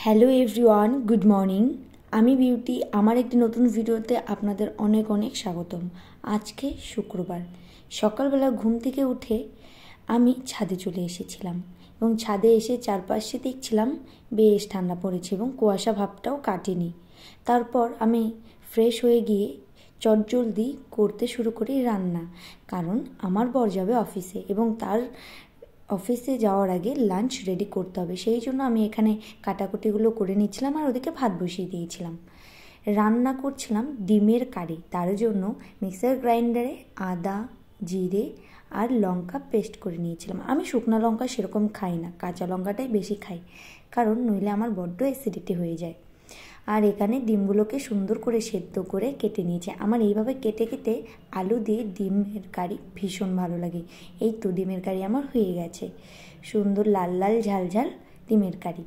Hello everyone, good morning. আমি beauty. আমার একটি নতুন ভিডিওতে আপনাদের অনেক অনেক স্বাগতম। আজকে শুক্রবার সকালবেলা ঘুম থেকে উঠে আমি ছাদে চলে এসেছিলাম এবং ছাদে এসে চারপাশে দেখছিলাম বেশ ঠান্ডা পড়েছে এবং কুয়াশা ভাবটাও কাটেনি। তারপর আমি ফ্রেশ হয়ে গিয়ে চটজলদি করতে শুরু করি রান্না, কারণ আমার বর যাবে অফিসে এবং তার অফিসে যাওয়ার আগে লাঞ্চ রেডি করতে হবে। সেই জন্য আমি এখানে কাটাকুটিগুলো করে নিচ্ছিলাম আর ওদিকে ভাত বসিয়ে দিয়েছিলাম। রান্না করছিলাম ডিমের কারি। তার জন্য মিক্সার গ্রাইন্ডারে আদা, জিরে আর লঙ্কা পেস্ট করে নিয়েছিলাম। আমি শুকনো লঙ্কা সেরকম খাই না, কাঁচা লঙ্কাটাই বেশি খাই, কারণ নইলে আমার বড্ড অ্যাসিডিটি হয়ে যায়। আর এখানে ডিমগুলোকে সুন্দর করে সেদ্ধ করে কেটে নিয়েছে। আমার এইভাবে কেটে কেটে আলু দিয়ে ডিমের কারি ভীষণ ভালো লাগে। এই তো ডিমের কারি আমার হয়ে গেছে, সুন্দর লাল লাল ঝাল ঝাল ডিমের কারি।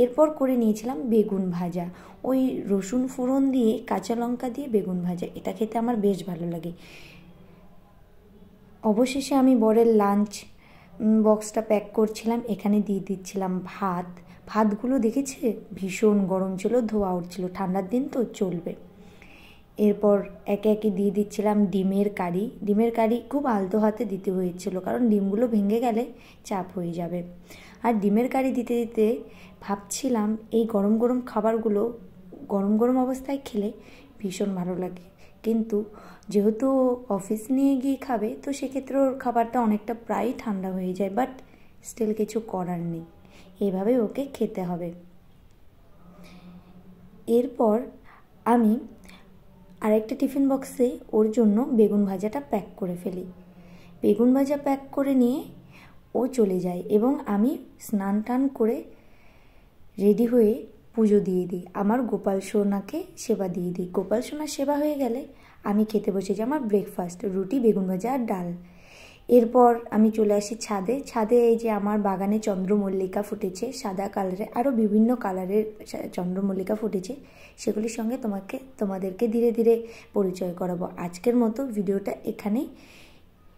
এরপর করে নিয়েছিলাম বেগুন ভাজা, ওই রসুন ফোড়ন দিয়ে কাঁচা লঙ্কা দিয়ে বেগুন ভাজা, এটা খেতে আমার বেশ ভালো লাগে। অবশেষে আমি বরের লাঞ্চ বক্সটা প্যাক করছিলাম। এখানে দিয়ে দিচ্ছিলাম ভাতগুলো দেখেছে ভীষণ গরম ছিল, ধোয়া উঠছিল, ঠান্ডার দিন তো চলবে। এরপর একে একে দিয়ে দিচ্ছিলাম ডিমের কারি খুব আলতো হাতে দিতে হয়েছিল, কারণ ডিমগুলো ভেঙে গেলে চাপ হয়ে যাবে। আর ডিমের কারি দিতে দিতে ভাবছিলাম এই গরম গরম খাবারগুলো গরম গরম অবস্থায় খেলে ভীষণ ভালো লাগে, কিন্তু যেহেতু অফিস নিয়ে গিয়ে খাবে তো সেক্ষেত্রে ওর খাবারটা অনেকটা প্রায় ঠান্ডা হয়ে যায়, বাট স্টিল কিছু করার নেই, এভাবে ওকে খেতে হবে। এরপর আমি আরেকটা টিফিন বক্সে ওর জন্য বেগুন ভাজাটা প্যাক করে ফেলি। বেগুন ভাজা প্যাক করে নিয়ে ও চলে যায় এবং আমি স্নান টান করে রেডি হয়ে পুজো দিয়ে দিই, আমার গোপাল সোনাকে সেবা দিয়ে দিই। গোপাল সোনার সেবা হয়ে গেলে আমি খেতে বসে যাই আমার ব্রেকফাস্ট, রুটি, বেগুন ভাজা আর ডাল। এরপর আমি চলে আসি ছাদে এই যে আমার বাগানে চন্দ্রমল্লিকা ফুটেছে সাদা কালারের, আরও বিভিন্ন কালারের চন্দ্রমল্লিকা ফুটেছে, সেগুলির সঙ্গে তোমাদেরকে ধীরে ধীরে পরিচয় করাবো। আজকের মতো ভিডিওটা এখানেই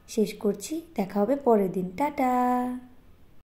শেষ করছি, দেখা হবে পরের দিন, টাটা।